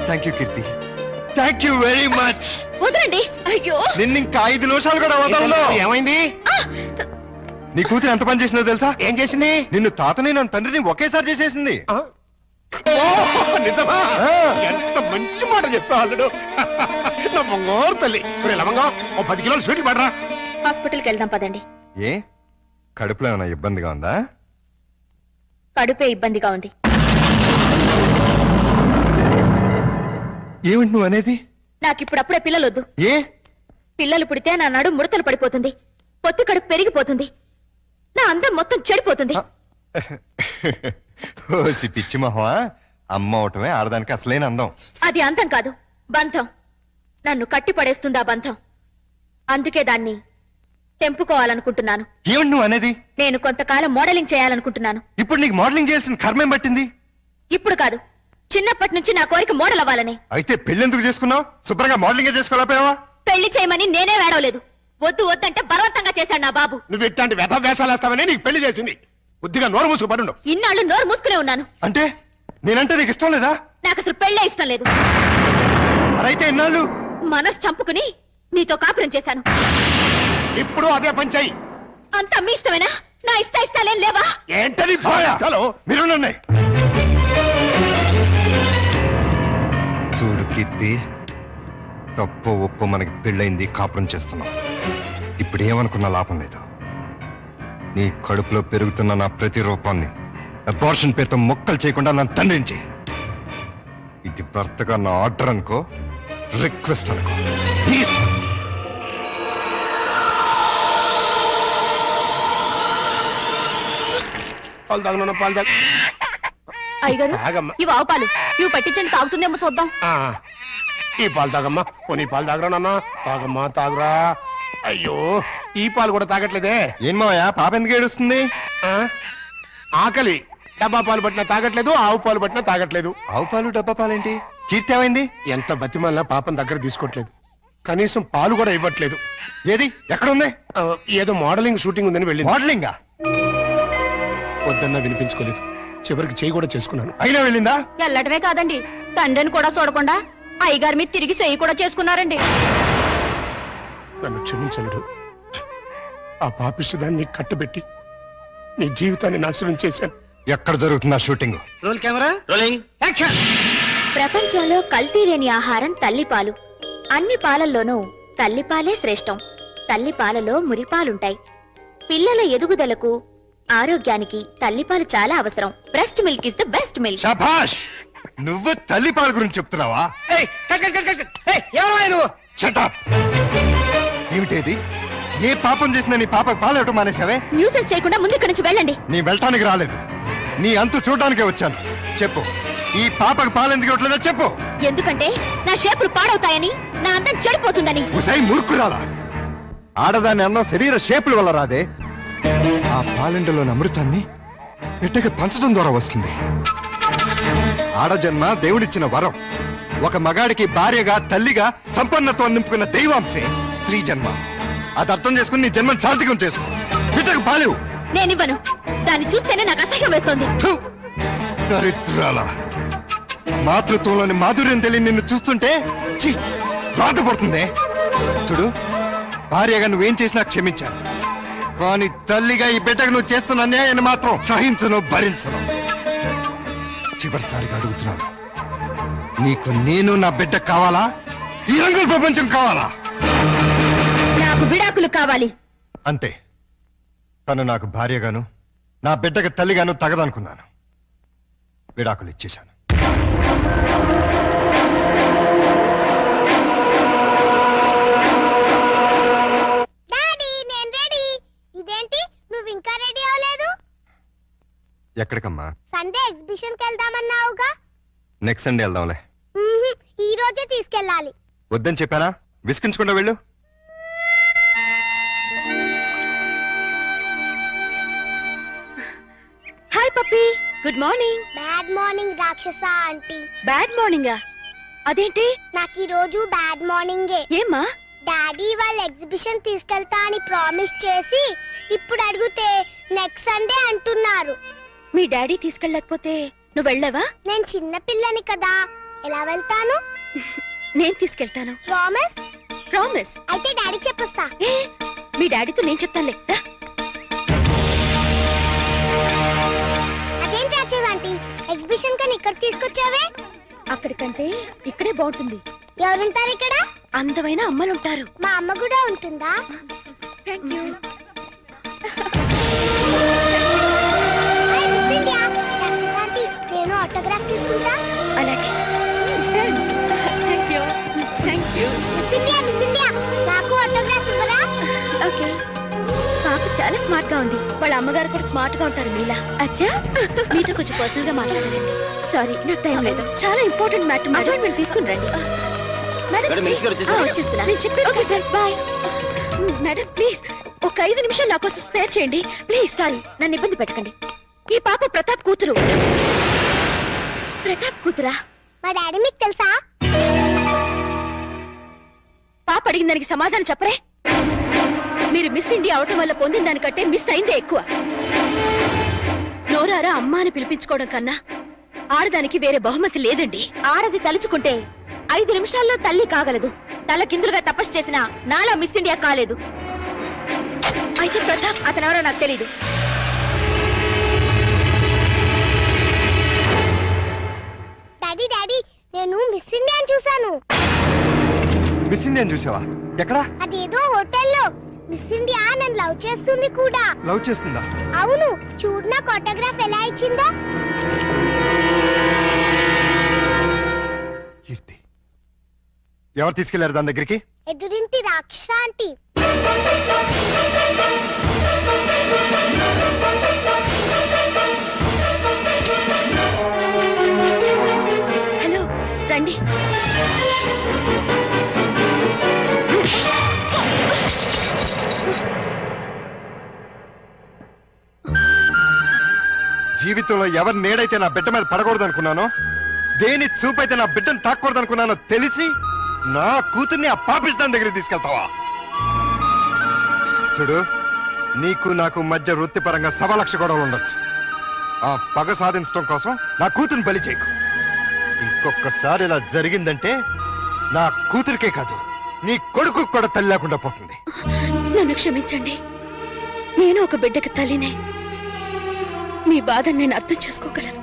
Thank you Keerthi, thank you very much. వదలండి. అయ్యో, నిన్ను ఇంకా 5 నిమిషాలు కూడా వదలను. ఏమైంది? నీ కూతురు ఎంత పని చేసిందో తెలుసా? ఏం చేసింది? నిన్ను తాతని నన్ను తండ్రిని ఒకేసారి చేసేసింది. నిజమా? ఎంత మంచి మాట చెప్పావు అల్లుడు. నా బంగారు తల్లి. లవంగా 10 కిలోలు స్వీట్లు పడరా. హాస్పిటల్కి వెళ్దాం పదండి. ఏ కడుపులో ఏమైనా ఇబ్బందిగా ఉందా? కడుపే ఇబ్బందిగా ఉంది. ఏమిటి నువ్వు అనేది? నాకిప్పుడప్పుడే పిల్లలొద్దు. ఏ పిల్లలు పుడితే నా నడు ముడతలు పడిపోతుంది, పొత్తి కడుపు పెరిగిపోతుంది, నా అందం మొత్తం చెడిపోతుంది. ఓసి పిచ్చి మొహమా, అమ్మ అవటమే ఆడదానికి అసలైన అందం. అది అందం కాదు, బంధం. నన్ను కట్టి పడేస్తుంది ఆ బంధం. అందుకే దాన్ని తెంపుకోవాలనుకుంటున్నాను. ఏమిటి నువ్వు అనేది? నేను కొంతకాలం మోడలింగ్ చేయాలనుకుంటున్నాను. ఇప్పుడు నీకు మోడలింగ్ చేయాల్సిన కర్మేం పట్టింది? ఇప్పుడు కాదు, చిన్నప్పటి నుంచి నా కోరిక మోడల్ అవ్వాలని. అయితే పెళ్ళెందుకు చేసుకున్నావు? శుభ్రంగా మోడలింగ్ చేసుకోలేకపోయావా? పెళ్లి చేయమని నేనే వేడవలేదు. వద్దు వద్దంటే బలవంతంగా చేశాడు నా బాబు. నువ్వు ఇట్లాంటి వ్యధ వేషాలు వేస్తావనే నీకు పెళ్లి చేసింది. బుద్ధిగా నోరు మూసుకు పడుండు. ఇన్నాళ్ళు నోరు మూసుకునే ఉన్నాను. అంటే నేనంటే నీకు ఇష్టం లేదా? నాకు అసలు పెళ్ళే ఇష్టం లేదు. మరైతే ఇన్నాళ్ళు మనసు చంపుకుని నీతో కాపురం చేశాను. ఇప్పుడు అదే పని చెయ్యి. అంతా మీ ఇష్టమేనా? నా ఇష్టాలేం లేవా? ఏంటది? చలో మీరు నన్నే చూడు కీర్తి, తప్పు ఒప్పు మనకి పెళ్ళైంది, కాపురం చేస్తున్నాం. ఇప్పుడు ఏమనుకున్నా లాభం లేదు. నీ కడుపులో పెరుగుతున్న నా ప్రతి రూపాన్ని అబార్షన్ పేరుతో మొక్కలు చేయకుండా నన్ను తండ్రించి. ఇది భర్తగా నా ఆర్డర్ అనుకో, రిక్వెస్ట్ అనుకో, నీ ఇష్టం. పాలు తాగను, పాలు తాగ. అయ్యగారు, తాగమ్మా. ఇవి ఆవు పాలు, ఇవి పట్టించండి, తాగుతుందేమో చూద్దాం. ఈ పాలు తాగమ్మా. పోనీ పాలు తాగరా నాన్న. తాగమ్మా, తాగరా. అయ్యో, ఈ పాలు కూడా తాగట్లేదే. ఏం మావయ్య, పాప ఎందుకు ఏడుస్తుంది? ఆకలి. డబ్బా పాలు పట్టినా తాగట్లేదు, ఆవు పాలు పట్టినా తాగట్లేదు. ఆవు పాలు డబ్బా పాలేంటి? కీర్తి ఏమైంది? ఎంత బతిమాలినా పాపం దగ్గర తీసుకోవట్లేదు. కనీసం పాలు కూడా ఇవ్వట్లేదు. ఏది ఎక్కడుంది? ఏదో మోడలింగ్ షూటింగ్ ఉందని వెళ్ళింది. మోడలింగా? వద్దన్నా వినిపించుకోలేదు. చివరికి చేయి కూడా చేసుకున్నాను. అయినా వెళ్ళిందా? వెళ్ళటమే కాదండి, తండ్రిని కూడా చూడకుండా అయ్యగారి మీద తిరిగి చెయ్యి కూడా చేసుకున్నారండి. నన్ను క్షమించలేడు. ఆ పాపిష్టిదాన్ని కట్టబెట్టి నీ జీవితాన్ని నాశనం చేశాను. ఎక్కడ జరుగుతుందా shooting? Roll camera, rolling, action. ప్రపంచంలో కల్తీ లేని ఆహారం తల్లిపాలు. అన్ని పాలల్లోనూ తల్లిపాలే శ్రేష్టం. తల్లిపాలలో మురిపాలుంటాయి. పిల్లల ఎదుగుదలకు, ఆరోగ్యానికి తల్లిపాలు చాలా అవసరం. Breast milk is the best milk. శభాష్! నువ్వు తల్లి పాల గురించి చెప్తున్నావా? Shut up! ఏమిటేది? ఏ పాపం చేసినా నీ పాపకు పాలు ఇవ్వటం మానేసావే? న్యూసెన్స్ చేయకుండా ముందు ఇక్కడి నుంచి వెళ్ళండి. నీ వెళ్ళటానికి రాలేదు, నీ అంతు చూడటానికే వచ్చాను. చెప్పు, ఈ పాపకు పాలు ఎందుకు ఇవ్వట్లేదో చెప్పు. ఎందుకంటే నా షేపులు పాడవుతాయని, నా అందం చెడిపోతుందని. ఉసై మూర్ఖురాలా! ఆడదాని అందం శరీర షేపుల వల్ల రాదే. ఆ పాలెండలోని అమృతాన్ని బిడ్డకి పంచడం ద్వారా వస్తుంది. ఆడజన్మ దేవుడిచ్చిన వరం. ఒక మగాడికి భార్యగా, తల్లిగా సంపన్నత్వం నింపుకున్న దైవాంశే స్త్రీ జన్మ. అది అర్థం చేసుకుని నీ జన్మను సార్థకం చేసుకో. బిడ్డకు పాలు నేనివ్వను. దాన్ని చూస్తేనే నాకు అసహ్యం వేస్తోంది. దరిద్రాల! మాతృత్వంలోని మాధుర్యం తెలియని నిన్ను చూస్తుంటే రాతపడుతుందే. చూడు, భార్యగా నువ్వేం చేసినా క్షమించాను, కానీ తల్లిగా ఈ బిడ్డకు నువ్వు చేస్తున్న అన్యాయాన్ని మాత్రం సహించను, భరించను. చివరిసారిగా అడుగుతున్నాను, నీకు నేను నా బిడ్డ కావాలా? ఈ రంగుల ప్రపంచం కావాలా? నాకు విడాకులు కావాలి. అంతే. తను నాకు భార్యగాను, నా బిడ్డకు తల్లిగాను తగదనుకున్నాను. విడాకులు ఇచ్చేశాను. ఎక్కడికమ్మా? సండే ఎగ్జిబిషన్ కి వెళ్దామన్నావుగా. నెక్స్ట్ సండే వెళ్దాంలే. ఈ రోజే తీసుకెళ్ళాలి. వద్దని చెప్పానా? విసిగించకుండా వెళ్ళు. Hi puppy, good morning. Bad morning రాక్షస ఆంటీ. బ్యాడ్ మార్నింగా? అదేంటి? నాకు ఈ రోజు బ్యాడ్ మార్నింగే. ఏమ్మా? డాడీ వాళ్ళ ఎగ్జిబిషన్ తీసుకెళ్తా అని ప్రామిస్ చేసి ఇప్పుడు అడిగితే నెక్స్ట్ సండే అంటున్నారు. మీ డాడీ తీసుకెళ్ళకపోతే నువ్వు వెళ్ళావా? నేను చిన్న పిల్లని కదా, ఎలా వెళ్తాను? నేను తీసుకెళ్తాను. ప్రామిస్? ప్రామిస్. అయితే డాడీ చెప్పొస్తా. ఏ, మీ డాడీతో నేను చెప్తానులే. రా. అదేంటి రాజేవ్ ఆంటీ, ఎగ్జిబిషన్ కని ఇక్కడ తీసుకొచ్చావే? అక్కడికంటే ఇక్కడే బాగుంటుంది. ఎవరుంటారు ఇక్కడ? అందమైన అమ్మలుంటారు. మా అమ్మ కూడా ఉంటుందా? Thank you. నేను ఆటోగ్రాఫ్ తీసుకుంటా. అలాగే. Thank you. Thank you. Miss India, నాకు ఆటోగ్రాఫ్ ఇవ్వరా? ఓకే. పాప చాలా స్మార్ట్ గా ఉంది. వాళ్ళ అమ్మగారు కూడా స్మార్ట్ గా ఉంటారు. మీలా అచ్చా, మీతో కొంచెం పర్సనల్ గా మాట్లాడాలండి. సారీ, నాకు టైం లేదు. చాలా ఇంపార్టెంట్ మ్యాటర్. అపాయింట్మెంట్ తీసుకుని రండి. మేడం, వచ్చేస్తున్నా. నేను చెప్పాను. Okay friends, bye. Madam please ఒక 5 నిమిషాలు నా కోసం స్పేర్ చేయండి ప్లీజ్. సారీ, నన్ను ఇబ్బంది పెట్టకండి. ఈ పాప ప్రతాప్ కూతురు. ప్రతాప్ కూతురా? మా డాడీ మీకు తెలుసా? పాప అడిగిన దానికి సమాధానం చెప్పరే. మీరు మిస్ ఇండియా అవటం వల్ల పొందిన దానికంటే మిస్ అయిందే ఎక్కువ. నోరారా అమ్మ అని పిలిపించుకోవడం కన్నా ఆడదానికి వేరే బహుమతి లేదండి. ఆడది తలుచుకుంటే 5 నిమిషాల్లో తల్లి కాగలదు. తల కిందులుగా తపస్సు చేసినా నాలా మిస్ ఇండియా కాలేదు. అయితే ప్రతాప్ అతనెవరో నాకు తెలీదు. డాడీ డాడీ, నేను మిస్ ఇండియా చూసాను. మిస్ ఇండియన్ చూసావా? ఎక్కడా? అదేదో హోటల్లో. మిస్ ఇండియా నన్ను లవ్ చేస్తుంది కూడా. లవ్ చేస్తుందా? అవును, చూడు నాకు ఆటోగ్రాఫ్ ఎలా ఇచ్చిందో. కీర్తి, ఎవరు తీసుకెళ్లారు దాని దగ్గరికి? ఎదురింటి రాక్షస ఆంటీ. హలో, రండి. జీవితంలో ఎవరి నేడైతే నా బిడ్డ మీద పడకూడదు అనుకున్నానో, దేని చూపైతే నా బిడ్డను తాకూడదు అనుకున్నానో తెలిసి నా కూతుర్ని ఆ పాపిస్తాన్ దగ్గరికి తీసుకెళ్తావా? చూడు, నీకు నాకు మధ్య వృత్తిపరంగా 1,00,000 గొడవలు ఉండొచ్చు. ఆ పగ సాధించడం కోసం నా కూతుర్ని బలి చేయకు. ఇంకొకసారి ఇలా జరిగిందంటే నా కూతురికే కాదు, నీ కొడుకు కూడా తల్లి లేకుండా పోతుంది. నన్ను క్షమించండి. నేను ఒక బిడ్డకి తల్లినే. మీ బాధను నేను అర్థం చేసుకోగలను.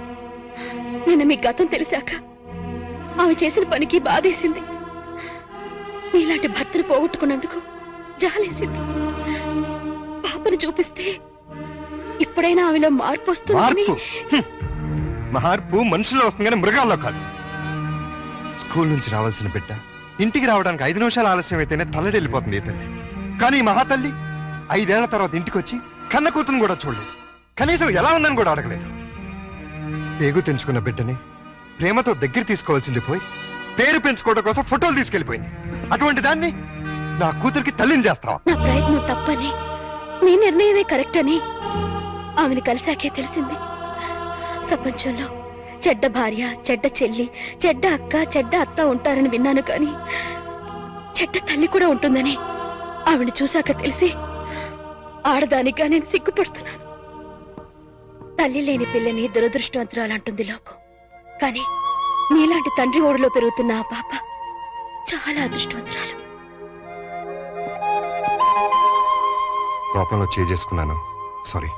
నిన్న మీ గతం తెలిసాక ఆమె చేసిన పనికి బాధేసింది. మీలాంటి భర్తను పోగొట్టుకున్నందుకు జాలేసింది. పాపను చూపిస్తే ఇప్పుడైనా ఆమెలో మార్పు వస్తుంది. మార్పు మనుషుల్లో వస్తుంది కానీ మృగాల్లో కాదు. స్కూల్ నుంచి రావాల్సిన బిడ్డ ఇంటికి రావడానికి 5 నిమిషాలు ఆలస్యం అయితేనే తల్లడెళ్ళిపోతుంది ఈ తల్లి. కానీ ఈ మహాతల్లి 5 ఏళ్ల తర్వాత ఇంటికి వచ్చి కన్న కూతురు కూడా చూడలేదు. కనీసం ఎలా ఉందని కూడా అడగలేదు. పేగు తెంచుకున్న బిడ్డని ప్రేమతో దగ్గర తీసుకోవాల్సింది పోయి పేరు పెంచుకోవడం కోసం ఫోటోలు తీసుకెళ్లిపోయింది. అటువంటి దాన్ని నా కూతురికి తల్లిని చేస్తావా? నా ప్రయత్నం తప్పని, మీ నిర్ణయమే కరెక్ట్ అని ఆమెను కలిసాకే తెలిసింది. ప్రపంచంలో చెడ్డ భార్య, చెడ్డ చెల్లి, చెడ్డ అక్క, చెడ్డ అత్త ఉంటారని విన్నాను, కానీ చెడ్డ తల్లి కూడా ఉంటుందని ఆవిడ చూశాక తెలిసి ఆడదానిగా నేను సిగ్గుపడుతున్నాను. తల్లి లేని పిల్లని దురదృష్టవంతురాలంటుంది లోకం. కానీ మీలాంటి తండ్రి ఓడిలో పెరుగుతున్న ఆ పాప చాలా అదృష్టవంతురాలు. కోపంలో చేసుకున్నాను, సారీ.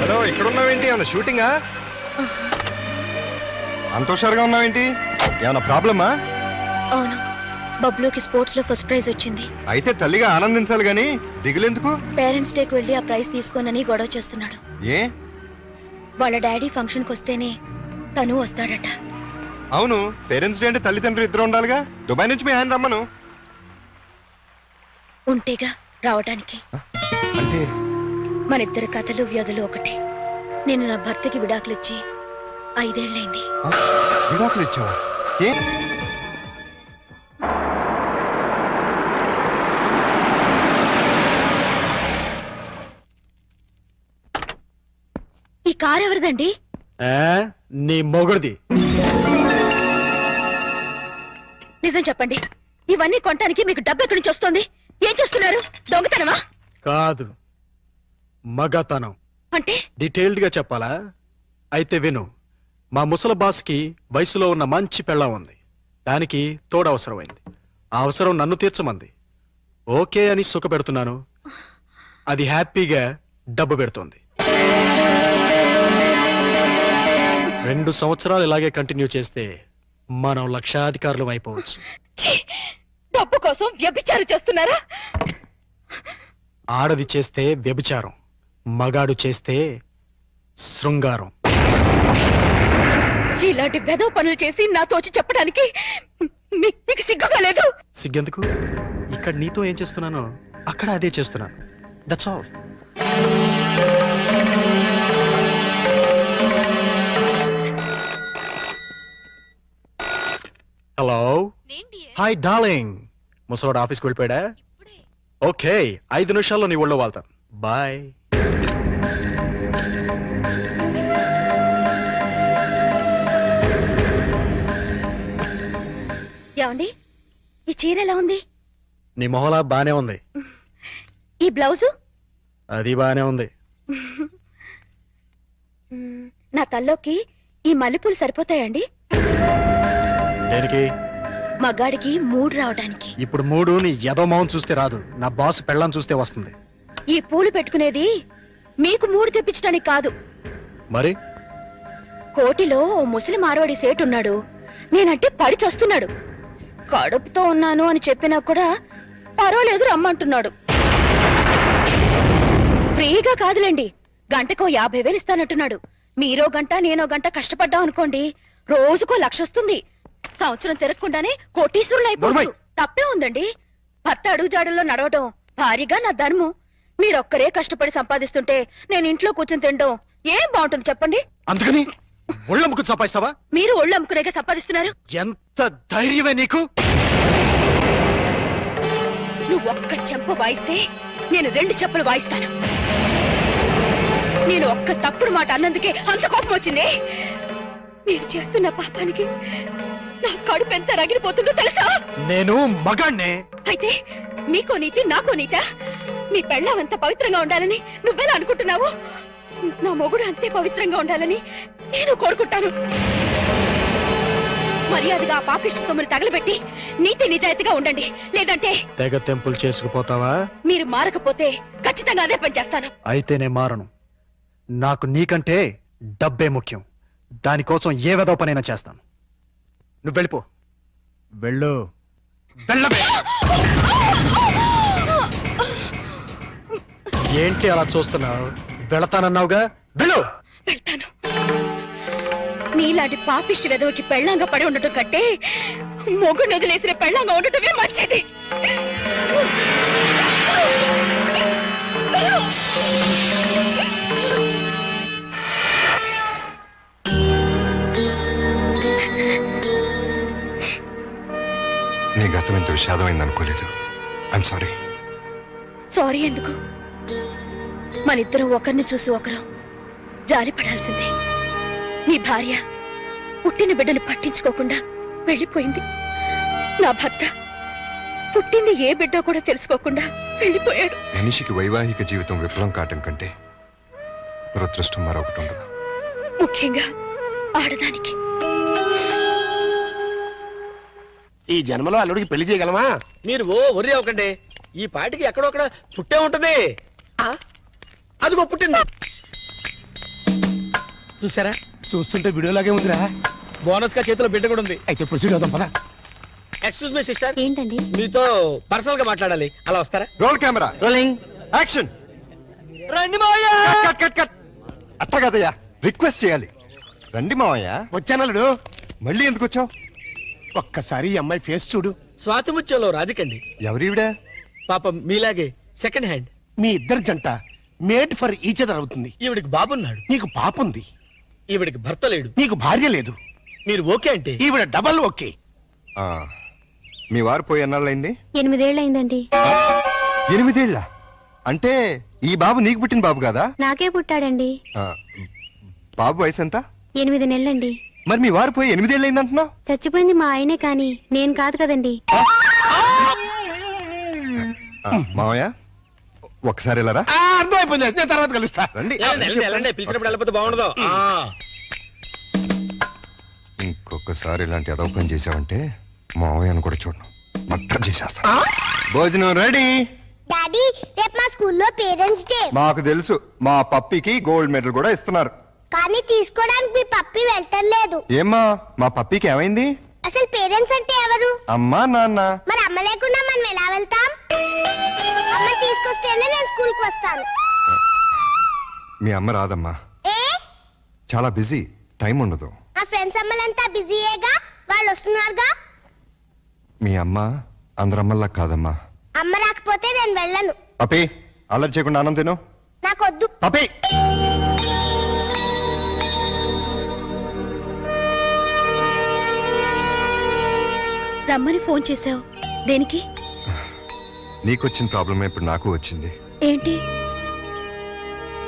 హలో, ఇక్కడ ఉన్నావేంటి? ఏమన్నా షూటింగా? అంత హుషారుగా ఉన్నావేంటి? ఏమన్నా ప్రాబ్లమా? అవును, బబ్లూకి స్పోర్ట్స్ లో ఫస్ట్ ప్రైజ్ వచ్చింది. అయితే తల్లిగా ఆనందించాలి గాని దిగులెందుకు? పేరెంట్స్ డేకి వెళ్ళి ఆ ప్రైజ్ తీసుకోనని గొడవ చేస్తున్నాడు. ఏ? వాళ్ళ డాడీ ఫంక్షన్ కి వస్తేనే తను వస్తాడట. అవును, పేరెంట్స్ డే అంటే తల్లిదండ్రులు ఇద్దరు ఉండాలిగా. దుబాయ్ నుంచి మీ ఆయన రమ్మను. ఉంటేగా రావడానికి. అంటే మన ఇద్దరి కథలు వ్యాధులు ఒకటే. నేను నా భర్తకి విడాకులిచ్చి 5 ఏళ్ళైంది. విడాకులు ఇచ్చావా? ఏ? ఈ కారు ఎవరిదండి? నీ మొగుడిది. నిజం చెప్పండి, ఇవన్నీ కొనటానికి మీకు డబ్బు ఎక్కడి నుంచి వస్తుంది? ఏం చేస్తున్నారు? దొంగతనమా? కాదు, మగతనం. అంటే డీటెయిల్డ్ గా చెప్పాలా? అయితే విను. మా ముసల బాస్కి వయసులో ఉన్న మంచి పెళ్ళం ఉంది. దానికి తోడు అవసరమైంది. ఆ అవసరం నన్ను తీర్చమంది. ఓకే అని సుఖ పెడుతున్నాను. అది హ్యాపీగా డబ్బు పెడుతోంది. 2 సంవత్సరాలు ఇలాగే కంటిన్యూ చేస్తే మనం లక్షాధికారులు అయిపోవచ్చు. ఛీ! డబ్బు కోసం వ్యభిచారం చేస్తున్నారా? ఆడది చేస్తే వ్యభిచారం, మగాడు చేస్తే శృంగారం. ఇలాంటి వెధవ పనులు చేసి నాతో వచ్చి చెప్పడానికి మీకు సిగ్గుగా లేదు? సిగ్గెందుకు? ఇక్కడ నీతో ఏం చేస్తున్నానో అక్కడ అదే చేస్తున్నాను. That's all. Hello, hi darling. ముసలోడు ఆఫీస్కి వెళ్ళిపోయాడా? ఓకే, 5 నిమిషాల్లో నీ ఒళ్ళో వాళ్తాను. బాయ్. ఏమండి, ఈ చీర ఎలా ఉంది? నీ మొహలా బానే ఉంది. ఈ బ్లౌజు? అది బానే ఉంది. నా తల్లోకి ఈ మల్లెపూలు సరిపోతాయండి? దేనికి? మగాడికి మూడు రావడానికి. ఇప్పుడు 3 నీ ఎదో మౌన్ చూస్తే రాదు, నా బాస్ పెళ్ళాం చూస్తే వస్తుంది. ఈ పూలు పెట్టుకునేది మీకు మూడు తెప్పించడానికి కాదు. మరి కోటిలో ఓ ముసలి మార్వాడి సేటు ఉన్నాడు. నేనంటే పడి చస్తున్నాడు. కడుపుతో ఉన్నాను అని చెప్పినా కూడా పర్వాలేదు రమ్మంటున్నాడు. ఫ్రీగా కాదులేండి, గంటకో 50,000 ఇస్తానంటున్నాడు. మీరో గంట నేనో గంట కష్టపడ్డాం అనుకోండి, రోజుకో 1,00,000 వస్తుంది. సంవత్సరం తిరగకుండానే కోటీశ్వరులు అయిపోవచ్చు. తప్పే ఉందండి. భర్త అడుగుజాడల్లో నడవటం భారీగా నా ధర్మం. మీరొక్కరే కష్టపడి సంపాదిస్తుంటే నేను ఇంట్లో కూర్చొని తినడం ఏం బాగుంటుంది చెప్పండి? అందుకని ఒళ్ళమ్ముకు సంపాదిస్తావా? మీరు ఒళ్ళు అమ్ముకునేగా సంపాదిస్తున్నారు. ఎంత ధైర్యమే నీకు? నువ్వు ఒక్క చెంప వాయిస్తే నేను 2 చెప్పులు వాయిస్తాను. నేను ఒక్క తప్పుడు మాట అన్నందుకే అంత కోపం వచ్చింది. మీరు చేస్తున్న పాపానికి నా కడుపు ఎంత రగిలిపోతుందో తెలుసా? నేను మగాణ్ణే. అయితే నీకో నీతి నాకో నీతా? నీ పెళ్ళాం ఎంత పవిత్రంగా ఉండాలని నువ్వెలా అనుకుంటున్నావు? నా మొగుడు అంతే పవిత్రంగా ఉండాలని నేను కోరుకుంటాను. మర్యాదగా ఆ పాపిష్టి సొమ్ములు తగలబెట్టి నీతి నిజాయితీగా ఉండండి. లేదంటే తెగ తెంపులు చేసుకుపోతావా? మీరు మారకపోతే ఖచ్చితంగా అదే పని చేస్తాను. అయితే నేను మారను. నాకు నీకంటే డబ్బే ముఖ్యం. దానికోసం ఏ వెదవ పనైనా చేస్తాను. నువ్వు వెళ్ళిపో. వెళ్ళు. వెళ్ళవే. ఏంటి అలా చూస్తున్నావు? వెళతానన్నావుగా, వెళ్ళు. వెళ్తాను. నీలాంటి పాపిష్టి వెదవకి పెళ్ళంగా పడి ఉండటం కంటే మొగుడు వదిలేసిన పెళ్ళంగా ఉండటమే మంచిది. నీ గతం ఇంత విషాదమైంది అనుకోలేదు. I'm sorry. సారీ ఎందుకు? మనిద్దరం ఒకరిని చూసి ఒకరు జాలి పడాల్సిందే. నీ భార్య పుట్టిన బిడ్డను పట్టించుకోకుండా వెళ్ళిపోయింది. నా భర్త పుట్టింది ఏ బిడ్డ కూడా తెలుసుకోకుండా వెళ్ళిపోయాడు. మనిషికి వైవాహిక జీవితం విఫలం కావటం కంటే దురదృష్టం మరొకటి ఉండదు. ముఖ్యంగా ఆడదానికి. ఈ జన్మలో అల్లుడికి పెళ్లి చేయగలమా? మీరు ఒర్రి అవ్వకండి. ఈ పాటికి ఎక్కడొక్కడ పుట్టే ఉంటది. అదిగో పుట్టింది. చూసారా? చూస్తుంటే వీడియోలాగే ఉందిరా. బోనస్ గా చేతిలో బిడ్డ కూడా ఉంది. అయితే ప్రొసీడ్ అవుదాం పద. ఎక్స్క్యూజ్ మీ సిస్టర్, ఏంటండి? మీతో పర్సనల్ గా మాట్లాడాలి. అలా వస్తారా? Roll camera, rolling, action. రండి మావయ్య. Cut cut cut. అట్ట కదయ్యా, రిక్వెస్ట్ చేయాలి. రండి మావయ్య. వచ్చానల్లుడు. మళ్ళీ ఎందుకు వచ్చావు? ఒక్కసారి ఈ అమ్మాయి ఫేస్ చూడు. స్వాతి ముత్యంలో రాధికండి. ఎవరివిడా? పాపం మీలాగే సెకండ్ హ్యాండ్. మీ ఇద్దరు జంట మేడ్ ఫర్ ఈచ్ అదర్ అవుతుంది. ఈవిడికి బాబున్నాడు. నీకు పాప ఉంది. ఈవిడికి భర్త లేడు. నీకు భార్య లేదు. మీరు ఓకే అంటే ఈవిడ డబల్ ఓకే. ఆ, మీ వారు పోయి ఎన్నాళ్ళైంది? 8 ఏళ్ళైందండి. 8 ఏళ్ళ? అంటే ఈ బాబు నీకు పుట్టిన బాబు కాదా? నాకే పుట్టాడండి. ఆ, బాబు వయసు ఎంత? 8 నెలలండి. మరి మీ వారు పోయి 8 ఏళ్ళైంది అంటున్నావు? చచ్చిపోయింది మా ఆయనే, కానీ నేను కాదు కదండి. ఆ? మావయ్య ఒకసారి వెళ్ళరా అర్థమైపోయింది, నేను తర్వాత కలుస్తా. రండి వెళ్ళండి పిలిచినప్పుడు వెళ్ళకపోతే బాగుండదు. ఇంకొకసారి ఇలాంటి అదవ పని చేసావంటే మావయ్యను కూడా చూడను మట్టర్ చేసేస్తా. భోజనం రెడీ. డాడీ రేపు మా స్కూల్లో పేరెంట్స్ డే. మాకు తెలుసు, మా పప్పికి గోల్డ్ మెడల్ కూడా ఇస్తున్నారు. కానీ తీసుకోవడానికి మీ పప్పి వెళ్ళటలేదు. ఏమ్మా మా పప్పికి ఏమైంది? అసలు పేరెంట్స్ అంటే ఎవరు? అమ్మా నాన్న. మరి అమ్మ లేకుండా మనం ఎలా వెళ్తాం? అమ్మ తీసుకొస్తేనే నేను స్కూల్ కి వస్తాను. మీ అమ్మ రాదమ్మా, ఏ చాలా బిజీ, టైం ఉండదు. నా ఫ్రెండ్స్ అమ్మలంతా బిజీయేగా, వాళ్ళు వస్తున్నారుగా. మీ అమ్మ అందరమ్మల్లా కాదమ్మా. అమ్మ రాకపోతే నేను వెళ్ళను. పప్పి అల్లరి చేయకుండా అన్నం తిను. నాకొద్దు. పప్పి రమ్మని ఫోన్ చేశావు దేనికి? నీకొచ్చిన ప్రాబ్లమే ఇప్పుడు నాకు వచ్చింది. ఏంటి?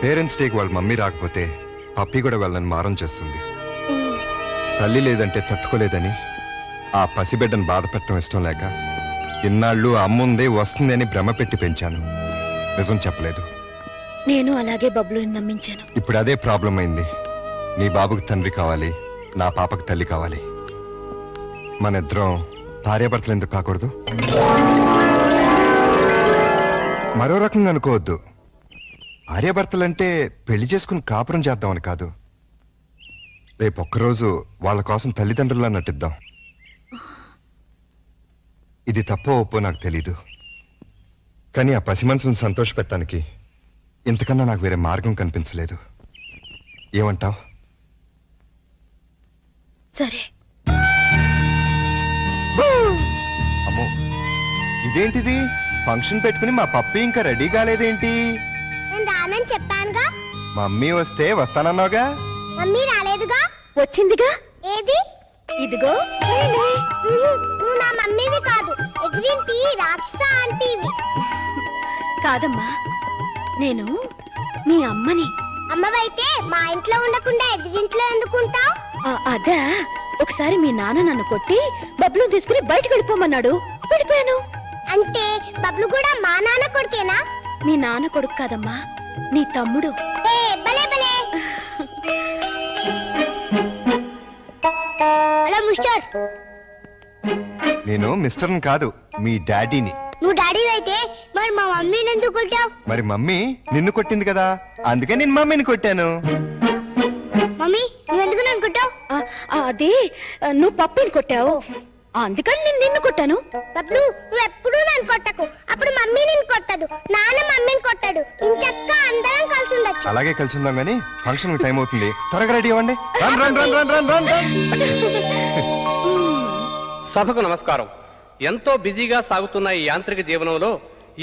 పేరెంట్స్ డేకి వాళ్ళ మమ్మీ రాకపోతే పప్పి కూడా వెళ్ళని మారం చేస్తుంది. తల్లి లేదంటే తట్టుకోలేదని ఆ పసిబిడ్డను బాధ పెట్టడం ఇష్టం లేక ఇన్నాళ్ళు అమ్ముందే వస్తుంది అని భ్రమ పెట్టి పెంచాను. నిజం చెప్పలేదు. నేను అలాగే బబ్లుని నమ్మించాను. ఇప్పుడు అదే ప్రాబ్లం అయింది. నీ బాబుకి తండ్రి కావాలి, నా పాపకి తల్లి కావాలి. మన ఇద్దరం భార్యాభర్తలు ఎందుకు కాకూడదు? మరో రకంగా అనుకోవద్దు. భార్యాభర్తలంటే పెళ్లి చేసుకుని కాపురం చేద్దామని కాదు. రేపు ఒక్కరోజు వాళ్ళ కోసం తల్లిదండ్రుల్లా నటిద్దాం. ఇది తప్పో ఒప్పో నాకు తెలీదు, కానీ ఆ పసి మనసును సంతోష పెట్టడానికి ఇంతకన్నా నాకు వేరే మార్గం కనిపించలేదు. ఏమంటావ్? సరే. అమ్మో, ఇదేంటిది? ఫంక్షన్ పెట్టుకుని మా పప్పి ఇంకా రెడీ కాలేదేంటి? నేను రానని చెప్పానుగా. మమ్మీ వస్తే వస్తానన్నావుగా. మమ్మీ రాలేదుగా. వచ్చిందిగా. ఏది? ఇదిగో. నువ్వు నా మమ్మీవి కాదు, ఎగిరింటి రాక్షస ఆంటీవి. కాదమ్మా, నేను మీ అమ్మని. అమ్మవైతే మా ఇంట్లో ఉండకుండా ఎదిరింట్లో ఎందుకుంటావు? అదా, ఒకసారి మీ నాన్న నన్ను కొట్టి బబ్లు తీసుకుని బయటకు వెళ్ళిపోమన్నాడు, వెళ్ళిపోయాను. అంటే బబ్లు కూడా మా నాన్న కొడుకేనా? మీ నాన్న కొడుకు కాదమ్మా, నీ తమ్ముడు. ఏ భలే భలే. Hello mister. నేను మిస్టర్ని కాదు, మీ డాడీని. నువ్వు డాడీ అయితే మరి మా మమ్మీని ఎందుకు కొట్టావు? మరి మమ్మీ నిన్ను కొట్టింది కదా, అందుకే నేను మమ్మీని కొట్టాను. మమ్మీ నువ్వెందుకు నన్ను కొట్టావు? అదే నువ్వు పప్పిని కొట్టావు, అందుకని నేను నిన్ను కొట్టాను. బబ్లు నువ్వు ఎప్పుడూ నన్ను కొట్టకు, అప్పుడు మమ్మీ నిన్ను కొట్టదు, నాన్న మమ్మీని కొట్టాడు. ఇంచక్క అందరం కలిసి ఉండొచ్చు. అలాగే కలిసి ఉందాం గానీ ఫంక్షన్ టైం అవుతుంది, త్వరగా రెడీ అవ్వండి. Run run run run run run run. సభకు నమస్కారం. ఎంతో బిజీగా సాగుతున్న ఈ యాంత్రిక జీవనంలో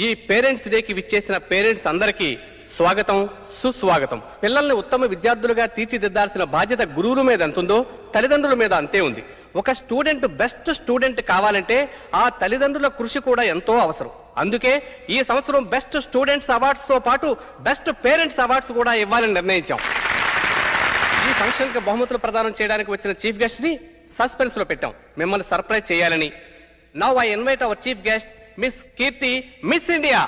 ఈ పేరెంట్స్ డేకి విచ్చేసిన పేరెంట్స్ అందరికీ స్వాగతం, సుస్వాగతం. పిల్లల్ని ఉత్తమ విద్యార్థులుగా తీర్చిదిద్దాల్సిన బాధ్యత గురువుల మీద ఎంతుందో తల్లిదండ్రుల మీద అంతే ఉంది. ఒక స్టూడెంట్ బెస్ట్ స్టూడెంట్ కావాలంటే ఆ తల్లిదండ్రుల కృషి కూడా ఎంతో అవసరం. అందుకే ఈ సంవత్సరం బెస్ట్ స్టూడెంట్స్ అవార్డ్స్ తో పాటు బెస్ట్ పేరెంట్స్ అవార్డ్స్ కూడా ఇవ్వాలని నిర్ణయించాం. ఈ ఫంక్షన్ కి బహుమతులు ప్రదానం చేయడానికి వచ్చిన చీఫ్ గెస్ట్ ని సస్పెన్స్ లో పెట్టాం, మిమ్మల్ని సర్ప్రైజ్ చేయాలని. Now I invite our chief guest miss Keerthi, miss India.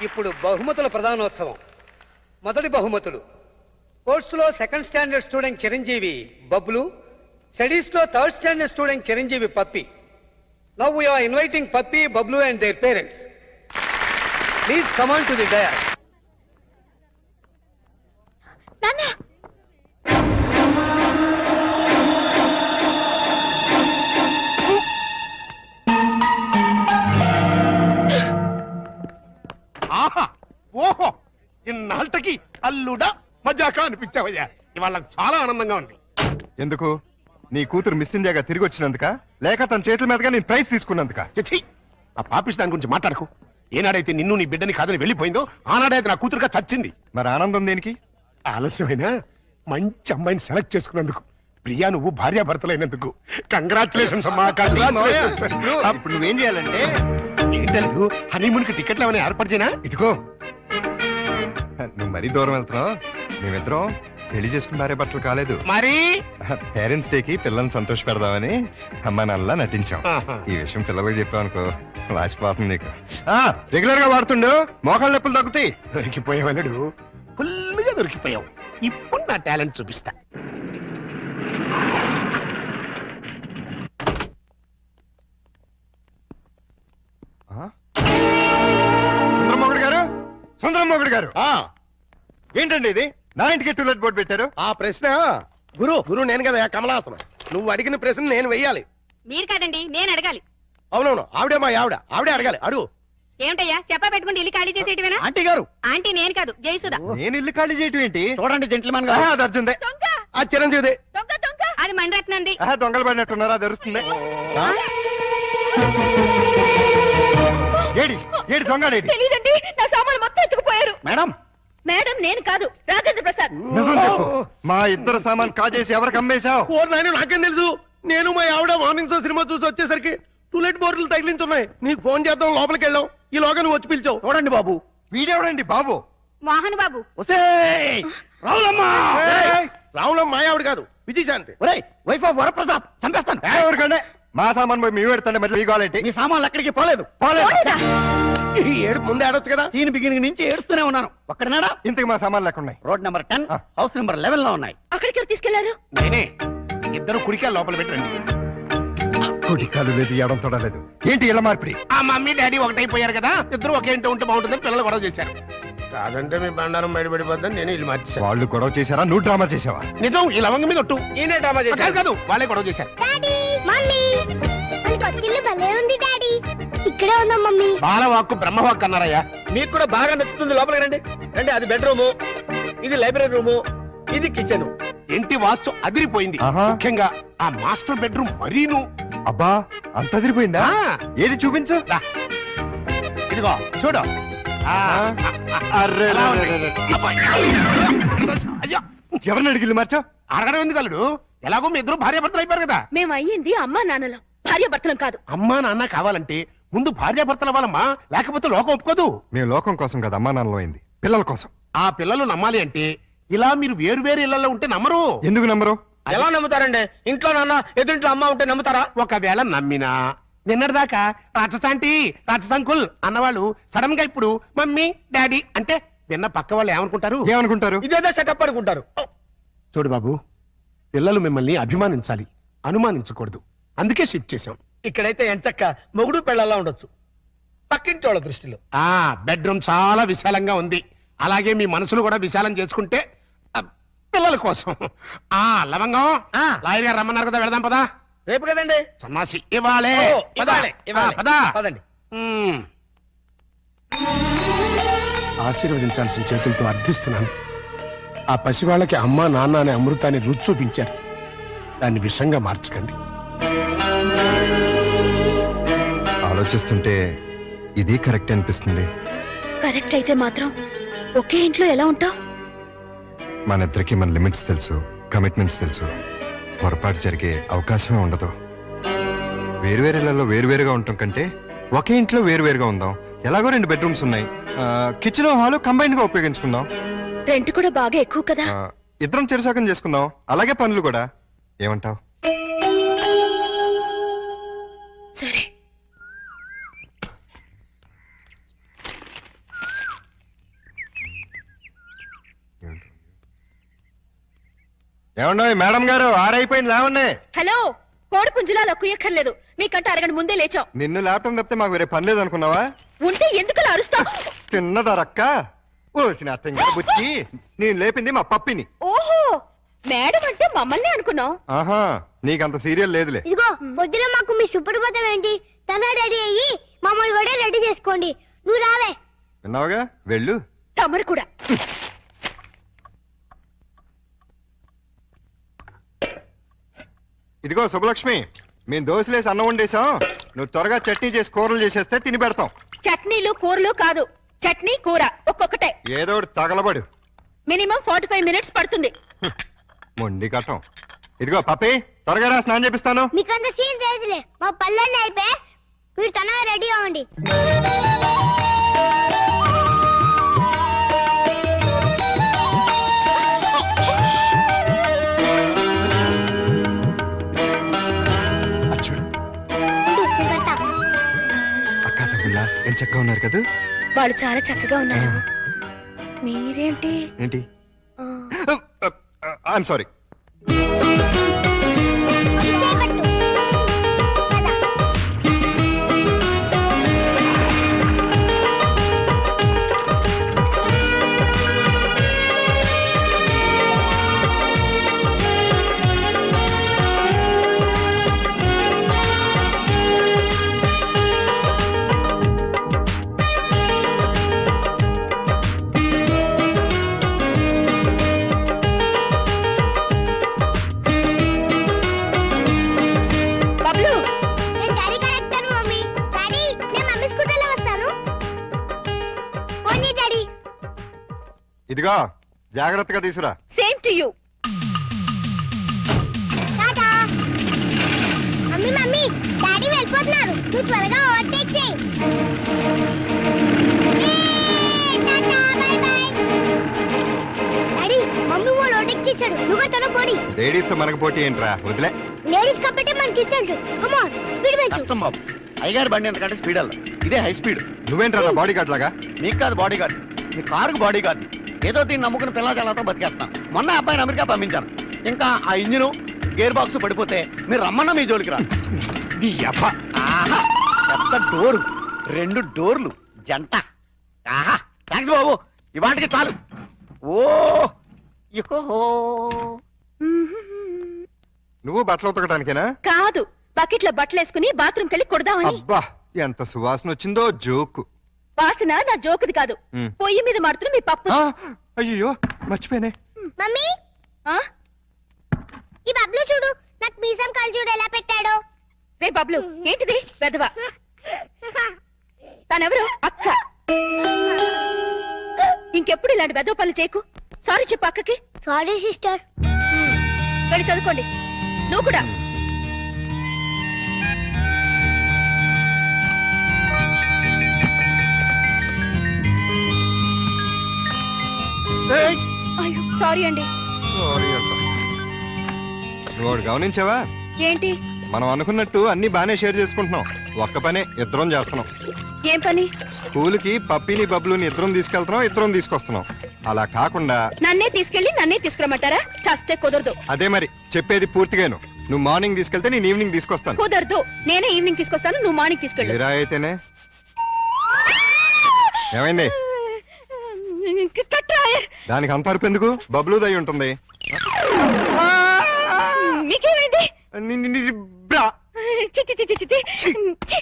ఇప్పుడు బహుమతుల ప్రధానోత్సవం. మొదటి బహుమతులు: స్పోర్ట్స్లో second standard student Chiranjeevi Bablu, స్టడీస్లో third standard student Chiranjeevi Pappi. Now we are inviting Pappi, Bablu and their parents. Please come on to the dais. నాన్న, ఆహా, ఓహో, ఇన్నాళ్ళకి అల్లుడా మజాకా అనిపించావయ్యా. ఇవాళ నాకు చాలా ఆనందంగా ఉంది. ఎందుకు? నీ కూతురు మిస్ ఇండియాగా తిరిగి వచ్చినందుక, లేక తన చేతుల మీదుగా నేను ప్రైజ్ తీసుకున్నందుక? చచ్చి, ఆ పాపిస్ దాని గురించి మాట్లాడకు. ఏనాడైతే నిన్ను నీ బిడ్డని కాదని వెళ్ళిపోయిందో ఆనాడైతే నా కూతురుగా చచ్చింది. మరి ఆనందం దేనికి? ఆలస్యమైనా మంచి అమ్మాయిని సెలెక్ట్ చేసుకున్నందుకు. ప్రియా నువ్వు భార్యాభర్తలైనందుకు కంగ్రాచులేషన్స్ అమ్మా కంగ్రాచులేషన్స్. ఇప్పుడు నువ్వేం చేయాలంటే ఏంటలేదు హనీమూన్ కి టికెట్లు ఏమైనా ఏర్పాటు చేయనా? ఇదిగో నువ్వు మరీ దూరం వెళ్తున్నావు. మేమిద్దరం పెళ్లి చేసుకున్నారే బట్టలు కాలేదు. మరి పేరెంట్స్ డేకి పిల్లల్ని సంతోష పెడదామని అమ్మా నాన్నలా నటించాం. ఆహా. ఈ విషయం పిల్లలకు చెప్పావు అనుకో వాసిపోతుంది నీకు. రెగ్యులర్ గా వాడుతుండు మోకాళ్ళ నొప్పులు తగ్గుతాయి. దొరికిపోయావలుడు, ఫుల్గా దొరికిపోయావు. ఇప్పుడు నా టాలెంట్ చూపిస్తా. సుందరమ్మగుడి గారు, సుందరమ్మగుడి గారు, ఏంటండి ఇది? నా ఇంటికి టూలెట్ బోర్డు పెట్టారు. ఆ ప్రశ్న గురు నేను కదా కమలాసనం. నువ్వు అడిగిన ప్రశ్న నేను వెయ్యాలి. మీరు కాదండి, నేను అడగాలి. అవునవును, ఆవిడే మా ఆవిడే అడగాలి. అడుగు. ఏమిటయ్యా చెప్పా పెట్టుకుంటే ఇల్లు ఖాళీ చేసేటివేనా? ఆంటీ గారు, ఆంటీ నేను కాదు, జయసుధ. నేను ఇల్లు ఖాళీ చేయటం ఏంటి? చూడండి జెంట్లమెన్ ఆహా, అది అర్జుందే. దొంగ ఆ చిరంజీవిదే. దొంగ దొంగ అది మణిరత్నంది. ఆహా, దొంగలు పడినట్టున్నారా? అది అరుస్తుంది. ఏడి ఏడి దొంగడేడి? తెలీదండి, నా సామాను మొత్తం ఎత్తుకుపోయారు. మేడం మేడం నేను కాదు, రాజేంద్ర ప్రసాద్. నిజం చెప్పు. మా ఇద్దరు సామాన్ కాజేసి ఎవరికి అమ్మేశావు? ఓ నాయన, నాకేం తెలుసు? నేను మా ఆవిడ మార్నింగ్ షో సినిమా చూసి వచ్చేసరికి టూలెట్ బోర్డులు తగిలించున్నాయి. నీకు ఫోన్ చేద్దాం లోపలికి వెళ్ళాం. ఈ లోగా నువ్వు వచ్చి పిలిచావు. చూడండి బాబు. వీడెవడండి బాబు? మోహన్ బాబు. రావులమ్మ. రావులమ్మ మా ఆవిడ కాదు, విజయశాంతి. Wife of Varaprasad. చంపేస్తాను. ఎవరికంటే మా సామాన్ పోయి మీ పెడతాండి. మరి మీ గోలేంటి? మీ సామాన్లు అక్కడికి పోలేదు. ఈ ఏడు ముందే ఆడొచ్చు కదా. దీని బిగినింగ్ నుంచి ఏడుస్తూనే ఉన్నాను. ఒక్కడనాడా? ఇంతకు మా సామాన్లు ఎక్కడున్నాయి? రోడ్ నెంబర్ 10 హౌస్ నెంబర్ 11 లో ఉన్నాయి. అక్కడికి ఎవరు తీసుకెళ్లారు? నేనే. ఇద్దరు కుడికాయలు లోపల పెట్టండి. కుడికాలు లేదు, ఎడం తొడలేదు. ఏంటి ఇలా మార్పిడి? ఆ మమ్మీ డాడీ ఒకటైపోయారు కదా, ఇద్దరు ఒకే ఇంట్లో ఉంటే బాగుంటుందని పిల్లలు గొడవ చేశారు. కాదంటే మీ బండారం బయటపడిపోద్దని నేను ఇల్లు మార్చేశాను. వాళ్ళు గొడవ చేశారా? నువ్వు డ్రామా చేసావా? నిజం, ఈ లవంగ మీద ఒట్టు. ఈయనే డ్రామా చేశారు. కాదు వాళ్ళే గొడవ చేశారు. డాడీ మమ్మీ మన కొత్తిల్లు భలే ఉంది డాడీ. ఇక్కడే ఉందాం మమ్మీ. బాలవాక్కు బ్రహ్మవాక్కు అన్నారయ్యా. మీకు కూడా బాగా నచ్చుతుంది. లోపలికి రండి. రండి, అది బెడ్రూము, ఇది లైబ్రరీ రూము, ఇది కిచెన్. ఇంటి వాస్తు అదిరిపోయింది. ఆహా. ముఖ్యంగా ఆ మాస్టర్ బెడ్రూమ్ మరీను. అబ్బా, అంత అదిరిపోయిందా? ఆ. ఏది చూపించు. రా. ఇదిగో చూడు. ఆ, అర్రే, ఎలా ఉంది? రే, రే, రే. అబ్బా. అయ్యో, ఎవరిని అడిగిల్లు మార్చా? అడగడం ఎందుకు అల్లుడు? ఎలాగో మీ ఇద్దరు భార్యాభర్తలు అయిపోయారు కదా. మేము అయ్యింది అమ్మా నాన్నలం, భార్య భర్తలం కాదు. అమ్మా నాన్న కావాలంటే ముందు భార్యాభర్తలు అవ్వాలమ్మా, లేకపోతే లోకం ఒప్పుకోదు. మేము లోకం కోసం కదా అమ్మా నాన్నలో అయింది, పిల్లల కోసం. ఆ పిల్లలు నమ్మాలి అంటే ఇలా మీరు వేరు వేరు ఇళ్లలో ఉంటే నమ్మరు. ఎందుకు నమ్మరు? ఎలా నమ్ముతారండి? ఇంట్లో నాన్న ఎదురింట్లో అమ్మ ఉంటే నమ్ముతారా? ఒకవేళ నమ్మినా నిన్నటిదాకా రాక్షసాంటి రాక్షసంకుల్ అన్నవాళ్ళు సడన్ గా ఇప్పుడు మమ్మీ డాడీ అంటే విన్న పక్క వాళ్ళు ఏమనుకుంటారు? ఏమనుకుంటారు? ఇదేదో సెటప్ అనుకుంటారు. చూడు బాబు, పిల్లలు మిమ్మల్ని అభిమానించాలి, అనుమానించకూడదు. అందుకే షిఫ్ట్ చేశాం. ఇక్కడైతే ఎంచక్క మొగుడు పెళ్ళలా ఉండొచ్చు, పక్కింటి వాళ్ళ దృష్టిలో. ఆ బెడ్రూమ్ చాలా విశాలంగా ఉంది. అలాగే మీ మనసులు కూడా విశాలం చేసుకుంటే పిల్లల కోసం. ఆ లవంగం లాయర్ గారు రమ్మన్నారు కదా, వెళదాం పదా. రేపు కదండి. సన్నాసి ఇవ్వాలే. ఓ, ఇవ్వాలే, ఇవ్వాలే. పదా. పదండి. ఆశీర్వదించాల్సిన చేతులతో అర్థిస్తున్నాను. ఆ పసివాళ్ళకి అమ్మా నాన్న అనే అమృతాన్ని రుచి చూపించారు. దాన్ని విషంగా మార్చకండి. ఆలోచిస్తుంటే ఇది కరెక్ట్ అనిపిస్తుంది. కరెక్ట్ అయితే మాత్రం ఒకే ఇంట్లో ఎలా ఉంటావు? మన ఇద్దరికి మన లిమిట్స్ తెలుసు, కమిట్మెంట్స్ తెలుసు. పొరపాటు జరిగే అవకాశమే ఉండదు. వేరువేరేలలో వేరువేరుగా ఉండటం కంటే ఒకే ఇంట్లో వేరువేరుగా ఉందాం. ఎలాగో 2 బెడ్రూమ్స్ ఉన్నాయి, కిచెన్ హాల్ కంబైన్ గా ఉపయోగించుకుందాం. రెంట్ కూడా బాగా ఎక్కువ కదా. ఇద్దరం చెరసాకం చేసుకుందాం. అలాగే పనులు కూడా. ఏమంటావ్? సరే. ఏమన్నా మేడం గారు, ఆరైపోయింది లేవండి. హలో, కోడి పుంజులాలో కుయ్యక్కర్లేదు. మీకంటే అరగంట ముందే లేచాం. నిన్ను ల్యాప్టాప్ తప్పితే మాకు వేరే పని లేదు అనుకున్నావా? ఉంటే ఎందుకు అరుస్తావు? తిన్నదరక్క ఓసిన బుచ్చి. నేను లేపింది మా పప్పిని. ఓహో, మేడం అంటే మమ్మల్ని అనుకున్నావు. ఆహా, నీకంత సీరియల్ లేదులే. ఇదిగో పొద్దున మాకు మీ సుప్రభాతం ఏంటి? తన రెడీ అయ్యి మమ్మల్ని కూడా రెడీ చేసుకోండి. నువ్వు రావే. విన్నావుగా, వెళ్ళు. తమరు కూడా. ఇదిగో శుభలక్ష్మి, మేము దోశలేసి అన్నం వండేసాం. నువ్వు త్వరగా చట్నీ చేసి కూరలు చేసేస్తే తిని పెడతాం. చట్నీలు కూరలు కాదు, చట్నీ కూర ఒక్కొక్కటే. ఏదో ఒకటి తగలబడు. మినిమం 45 మినిట్స్ పడుతుంది. మొండి కట్టం. ఇదిగో పప్పి త్వరగా రా, స్నానం చేపిస్తాను. మీకంత సీన్ తెలియదులే, మా పళ్ళన్నీ అయిపోయి మీరు తనగా రెడీ అవ్వండి. చూడు ఉండు, నేను కడతా. అక్క తమ్ముళ్ళ ఎంత చక్కగా ఉన్నారు కదా. వాళ్ళు చాలా చక్కగా ఉన్నారు. మీరేంటి ఏంటి? ఆ, ఐఎమ్ సారీ. చేయి పట్టు. పద. బబ్లు నేను డాడీ కరెక్టాను మమ్మీ. డాడీ నేను మమ్మీ స్కూటర్లో వస్తాను. పోనీ డాడీ. ఇదిగో జాగ్రత్తగా తీసురా. Same to you. Tata. Mummy mummy daddy వెళ్ళిపోతున్నారు, నువ్వు త్వరగా ఓవర్టేక్ చేయి. Tata bye by. Daddy mummy వాళ్ళు ఓవర్టేక్ చేశాడు, నువ్వు తన పోడి. లేడీస్ తో మనకు పోటీ ఏంట్రా, వదిలే. లేడీస్ కాబట్టి మనకి ఇచ్చాడు. కమ్ ఆన్ స్పీడ్ పెంచు. కష్టం బాబు, అయ్యగారు బండి ఎంతకంటే స్పీడ్ అల్ల, ఇదే హై స్పీడ్. నువ్వేంట్రా నా బాడీ గార్డ్ లాగా? మీకు కాదు బాడీ గార్డ్, మీ కారుకు బాడీ గార్డ్. ఏదో దీన్ని నమ్ముకుని పిల్లల జలాతో బతికేస్తాను. మొన్న అబ్బాయిని అమెరికా పంపించాను. ఇంకా ఆ ఇంజిన్ గేర్ బాక్స్ పడిపోతే మీరు రమ్మన్నా మీ జోలికి రా. ఆహా, పెద్ద డోరు, 2 డోర్లు జంట. ఆహా, థ్యాంక్స్ బాబు, ఇవాటికి చాలు. ఓ ఇహో. నువ్వు బట్టలు ఉతకడానికేనా? కాదు, బకెట్ లో బట్టలు వేసుకుని బాత్రూమ్ కెళ్ళి కొడదామని. అబ్బా ఎంత సువాసన వచ్చిందో. జోకు. వాసన నా జోకుది కాదు, ఉమ్. పొయ్యి మీద మాడుతున్న మీ పప్పు. అయ్యో మర్చిపోయానే. మమ్మీ ఆ? ఈ బబ్లు చూడు, నాకు మీసం కళ్ళు చూడు ఎలా పెట్టాడో. రే బబ్లు, ఏంటిది వెధవ? తనెవరు? అక్క. ఇంకెప్పుడు ఇలాంటి వెధవ పనులు చేయకు. సారీ చెప్పు అక్కకి. Sorry sister. వెళ్ళి చదువుకోండి. నువ్వు కూడా. ఏయ్! అయ్యో సారీ అండి. సారీ అబ్బా. నువ్వు ఒకటి గమనించావా? ఏంటి? మనం అనుకున్నట్టు అన్ని బానే షేర్ చేసుకుంటున్నాం. ఒక్క పనే ఇద్దరం చేస్తున్నాం. ఏం పని? స్కూల్కి పప్పిని బబ్లుని ఇద్దరం తీసుకెళ్తున్నాం, ఇద్దరం తీసుకొస్తున్నాం. అలా కాకుండా నన్నే తీసుకెళ్లి నన్నే తీసుకురమ్మంటారా? చస్తే కుదరదు. అదే మరి చెప్పేది పూర్తిగాను. నువ్వు మార్నింగ్ తీసుకెళ్తే నేను ఈవినింగ్ తీసుకొస్తాను. కుదరదు. నేనే ఈవినింగ్ తీసుకొస్తాను, నువ్వు మార్నింగ్ తీసుకెళ్ళు. ఇలా అయితేనే. ఏమైంది? కట్రాయర్. దానికి అంత అరుపు ఎందుకు? బబ్లు దయ ఉంటుంది. మీకేమైంది? ని- ని- ని- బ్రా. చి, చి, చి, చి, చి, చి. చి.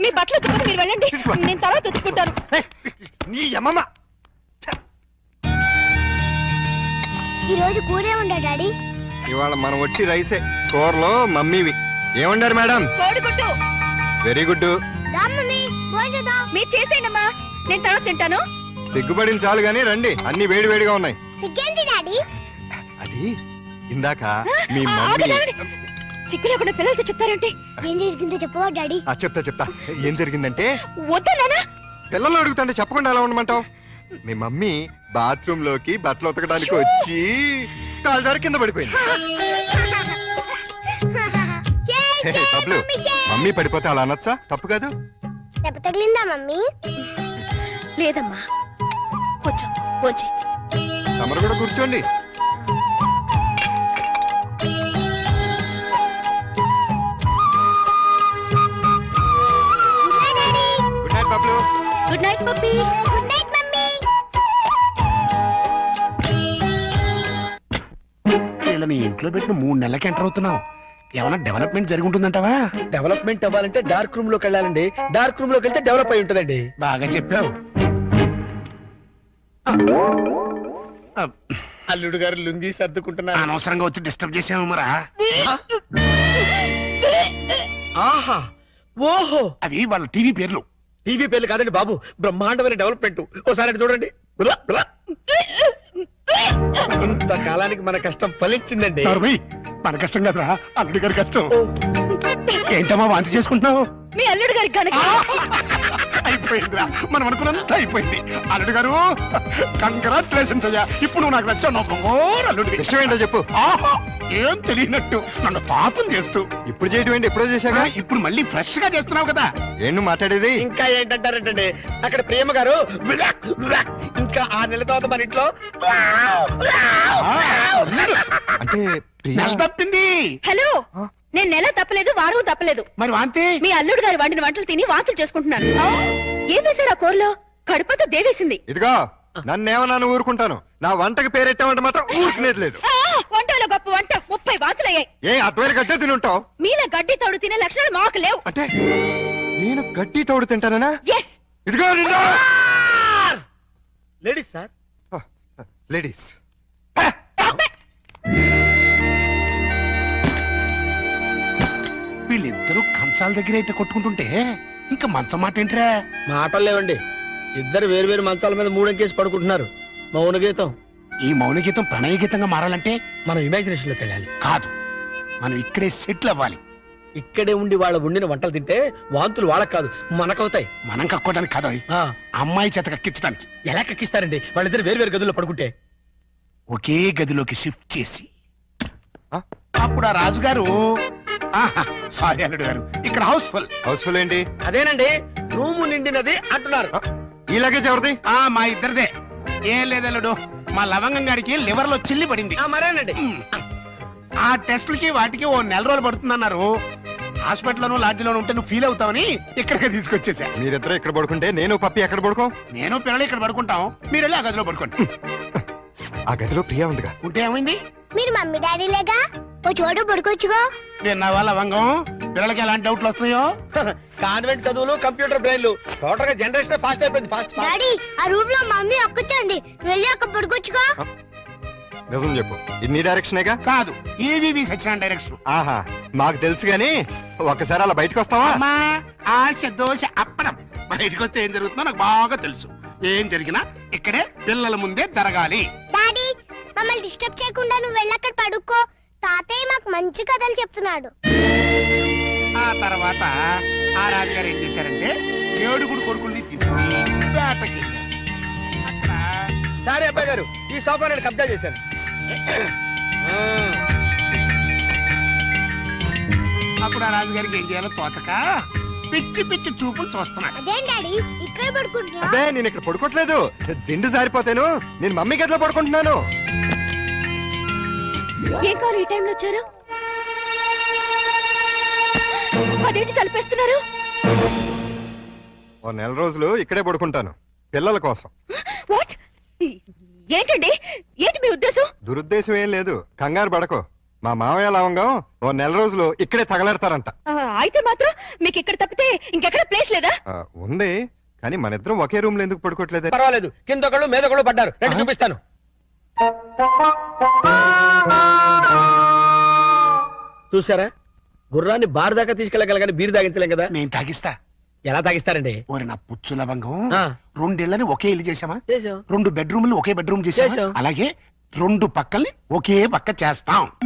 మీ బట్టలు ఉతుకుని మీరు వెళ్ళండి, తీసుకో. నేను తర్వాత ఉతుక్కుంటాను. నీ అమ్మమ్మ. ఈ రోజు కూరే ఉండా డాడీ. ఇవాళ మనం వచ్చి రైసే. కూరలో మమ్మీవి. ఏమండారు మేడం? కోడిగుడ్డు. Very good. దా మమ్మీ భోజనం. మీరు చేసేయండమ్మా, నేను తర్వాత తింటాను. సిగ్గుపడిన చాలు గానీ రండి, అన్ని వేడి వేడిగా ఉన్నాయి. సిగ్గేంటి డాడీ? అది ఇందాక మీ ఆ, మమ్మీ. ఆగండి, ఆగండి. సిగ్గు లేకుండా పిల్లలతో చెప్తారేంటి? ఏం జరిగిందో చెప్పవా డాడీ? చెప్తా. ఏం జరిగిందంటే, వద్దా నాన్న? పిల్లలు అడుగుతుంటే చెప్పకుండా ఎలా ఉండమంటావు? మీ మమ్మీ బాత్రూమ్ లోకి బట్టలు ఉతకడానికి వచ్చి కాలు జారి కింద పడిపోయింది. హే, బబ్లు, మమ్మీ పడిపోతే అలా అనొచ్చా? తప్పు కాదు. దెబ్బ తగిలిందా మమ్మీ? లేదమ్మా, కొంచెం కొంచెం. తమరు కూడా కూర్చోండి. Good night daddy. Good night Bablu. Good night Pappi. Good night mummy. వీళ్ళని ఇంట్లో పెట్టిన 3 నెలలకి ఎంటర్ అవుతున్నావు. ఏమన్నా డెవలప్మెంట్ జరిగి ఉంటుందంటావా? డెవలప్మెంట్ అవ్వాలంటే డార్క్ రూమ్ లోకి వెళ్ళాలండి. డార్క్ రూమ్ లోకి వెళ్తే డెవలప్ అయి ఉంటుందండి. బాగా చెప్పావు. అల్లుడు గారు లుంగి సర్దుకుంటున్నా. అనవసరంగా వచ్చి డిస్టర్బ్ చేసాము మరా. ఆహా, ఓహో, అవి వాళ్ళ టీవీ పేర్లు. టీవీ పేర్లు కాదండి బాబు, బ్రహ్మాండమైన డెవలప్మెంట్. ఒకసారి అటు చూడండి. బుర్ర, బుర్ర. ఇంతకాలానికి మన కష్టం ఫలించిందండి. నరుమై, మన కష్టం కదరా అల్లుడి గారి కష్టం. ఏంటమ్మా వాంతి చేసుకుంటున్నావు? మీ అల్లుడు గారి కనుక అయిపోయిందిరా, మనం అనుకున్నంత అయిపోయింది. అల్లుడు గారు కంగ్రాచులేషన్స్ అయ్యా, ఇప్పుడు నువ్వు నాకు నచ్చావు. నా బంగారు అల్లుడివి. విషయం ఏంటో చెప్పు. ఆహా, ఏం తెలియనట్టు నన్ను పాపం చేస్తూ ఇప్పుడు చేయటం ఏంటి? ఎప్పుడో చేశాక ఇప్పుడు మళ్ళీ ఫ్రెష్ గా చేస్తున్నావు కదా. ఏం నువ్వు మాట్లాడేది? ఇంకా ఏంటంటారంటే అక్కడ ప్రేమ గారు ఇంకా 6 నెలల తర్వాత మన ఇంట్లో అంటే ప్రియా- నెల తప్పింది. హలో, నేను నెల తప్పలేదు, వారం తప్పలేదు. మరి వాంతి మీ అల్లుడు గారు వండిన వంటలు తిని వాంతులు చేసుకుంటున్నాను. ఏం వేశారు ఆ కూరలో? కడుపుతో దేవేసింది. ఇదిగో నన్నేమన్నా ఊరుకుంటాను, నా వంటకి పేరెట్టామంటే మాత్రం ఊరుకునేది లేదు. వంటలో గొప్ప వంట 30 వాంతులయ్యాయి. ఏ అటువైపు గట్టే తినుంటావు? మీలా గడ్డి తోడు తినే లక్షణాలు మాకు లేవు. అంటే నేను గడ్డి తోడు తింటానా? ఎస్, ఇదిగో నిన్ను! Ladies sir. లేడీస్ వీళ్ళిద్దరూ కంచాల దగ్గర అయితే కొట్టుకుంటుంటే ఇంకా మంచం మాట ఏంట్రా? మాటలు లేవండి, ఇద్దరు వేరు వేరు మంచాల మీద మూడంకేసి పడుకుంటున్నారు. మౌన గీతం. ఈ మౌన గీతం ప్రణయ గీతంగా మారాలంటే మనం ఇమాజినేషన్ లోకి వెళ్ళాలి. కాదు, మనం ఇక్కడే సెటిల్ అవ్వాలి. ఇక్కడే ఉండి వాళ్ళ వండిన వంటలు తింటే వాంతులు వాళ్ళకి కాదు మనకవుతాయి. మనం కక్కోవడానికి కాదు, ఆ, అమ్మాయి చేత కక్కించడానికి. ఎలా కక్కిస్తారండి వాళ్ళిద్దరు వేరు వేరు గదుల్లో పడుకుంటే? ఒకే గదిలోకి షిఫ్ట్ చేసి అప్పుడు ఆ రాజుగారు, సారీ అల్లుడు గారు, ఇక్కడ హౌస్ఫుల్. హౌస్ఫుల్ ఏంటి? అదేనండి, రూము నిండినది అంటున్నారు. ఈ లగేజ్ ఎవరిది? మా ఇద్దరిదే. ఏం లేదల్లుడు, మా లవంగం గారికి లివర్ లో చిల్లి పడింది. మరేనండి, ఆ టెస్టులకి వాటికి ఓ నెల రోజులు పడుతుందన్నారు. హాస్పిటల్లోనూ లాడ్జిలోనూ ఉంటే నువ్వు ఫీల్ అవుతావని ఇక్కడికి తీసుకొచ్చేసా. మీరిద్దరు ఇక్కడ పడుకుంటే నేను పప్పి ఎక్కడ పడుకో? నేను పిల్లలు ఇక్కడ పడుకుంటాం, మీరు వెళ్ళి ఆ గదిలో పడుకోండి. ఆ గదిలో ప్రియా ఉందిగా. ఉంటే ఏమైంది? మీరు మమ్మీ డాడీ లేగా ఓ చోటు పడుకోవచ్చుగా. విన్నావా లవంగం, పిల్లలకి ఎలాంటి డౌట్లు వస్తున్నాయో? కాన్వెంట్ చదువులు, కంప్యూటర్ బ్రెయిన్లు, టోటల్ గా జనరేషన్ ఫాస్ట్ అయిపోయింది. ఫాస్ట్ డాడీ, ఆ రూమ్ లో మమ్మీ ఒక్కతుంది, వెళ్ళి అక్కడ పడుకోవచ్చుగా. నిజం చెప్పు, ఇది నీ డైరెక్షనేగా? కాదు, ఈవీవి సత్యనారాయణ డైరెక్షన్. ఆహా, మాకు తెలుసు గాని ఒక్కసారి అలా బయటకు వస్తావా? అమ్మా, ఆశ దోశ అప్పడం. బయటకు వస్తే ఏం జరుగుతుందో నాకు బాగా తెలుసు. ఏం జరిగినా ఇక్కడే పిల్లల ముందే జరగాలి. డాడీ, మమ్మల్ని డిస్టర్బ్ చేయకుండా నువ్వు వెళ్ళి అక్కడ పడుకో. తాతయ్య మాకు మంచి కథలు చెప్తున్నాడు. ఆ తర్వాత ఆ రాజుగారు ఏం చేశారంటే 7 కొడుకుల్ని తీసుకుని వేటకి వెళ్ళారు. అక్కడ సరే అబ్బాయి గారు, ఈ సోఫా నేను కబ్జా చేశాను. అప్పుడు ఆ రాజుగారికి ఏం చేయాలో తోచక పిచ్చి పిచ్చి చూపులు చూస్తున్నాడు. అదేం డాడీ, ఇక్కడ పడుకుంటున్నా? అదే నేను ఇక్కడ పడుకోవట్లేదు, దిండు జారిపోతాను. నేను మమ్మీ గదిలో పడుకుంటున్నాను. ఏం కావాలి ఈ టైంలో వచ్చారు? అదేంటి తలపేస్తున్నారు? ఓ నెల రోజులు ఇక్కడే పడుకుంటాను పిల్లల కోసం. వాట్? ఏంటండి, ఏంటి మీ ఉద్దేశం? దురుద్దేశం ఏం లేదు, కంగారు పడకో. మా మామయ్య లవంగం ఓ నెల రోజులు ఇక్కడే తగలెడతారంట. అయితే మాత్రం మీకు ఇక్కడ తప్పితే ఇంకెక్కడ ప్లేస్ లేదా? ఉంది, కానీ మన ఇద్దరం ఒకే రూమ్ లో ఎందుకు పడుకోవట్లేదు? పర్వాలేదు, కింద ఒకళ్ళు మీద ఒకళ్ళు పడ్డారు. రండి చూపిస్తాను. చూసారా, గుర్రాన్ని బార్ దాకా తీసుకెళ్ళగలగాని బీరు తాగించలేం కదా. నేను తాగిస్తా. ఎలా తాగిస్తారండి? ఓరి నా పుచ్చు లవంగం, ఆ. 2 ఇళ్ళని ఒకే ఇల్లు చేసామా? చేసాం. 2 బెడ్రూమ్లు ఒకే బెడ్రూమ్ చేసామా? చేసాం. అలాగే 2 పక్కల్ని ఒకే పక్క చేస్తాం.